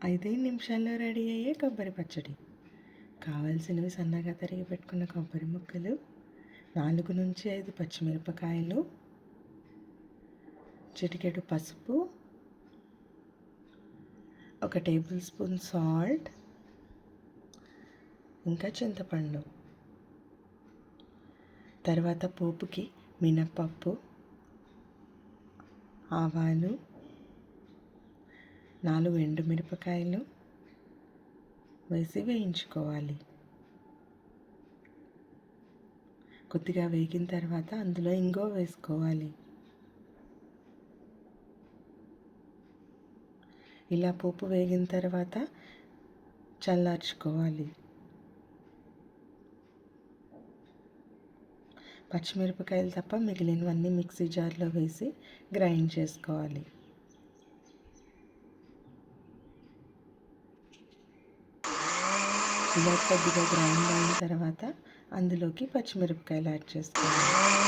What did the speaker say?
5 నిమిషాల్లో రెడీ అయ్యే కొబ్బరి పచ్చడి. కావాల్సినవి సన్నగా తరిగి పెట్టుకున్న కొబ్బరి ముక్కలు, 4 నుంచి 5 పచ్చిమిరపకాయలు, చిటికెడు పసుపు, 1 టేబుల్ స్పూన్ సాల్ట్, ఇంకా చింతపండు. తర్వాత పోపుకి మినప్పప్పు, ఆవాలు, 4 ఎండుమిరపకాయలు వేసి వేయించుకోవాలి. కొద్దిగా వేగిన తర్వాత అందులో ఇంగువ వేసుకోవాలి. ఇలా పోపు వేగిన తర్వాత చల్లార్చుకోవాలి. పచ్చిమిరపకాయలు తప్ప మిగిలినవన్నీ మిక్సీ జార్లో వేసి గ్రైండ్ చేసుకోవాలి. ఇలా కొద్దిగా గ్రైండ్ అయిన తర్వాత అందులోకి పచ్చిమిరపకాయలు యాడ్ చేసుకోవాలి.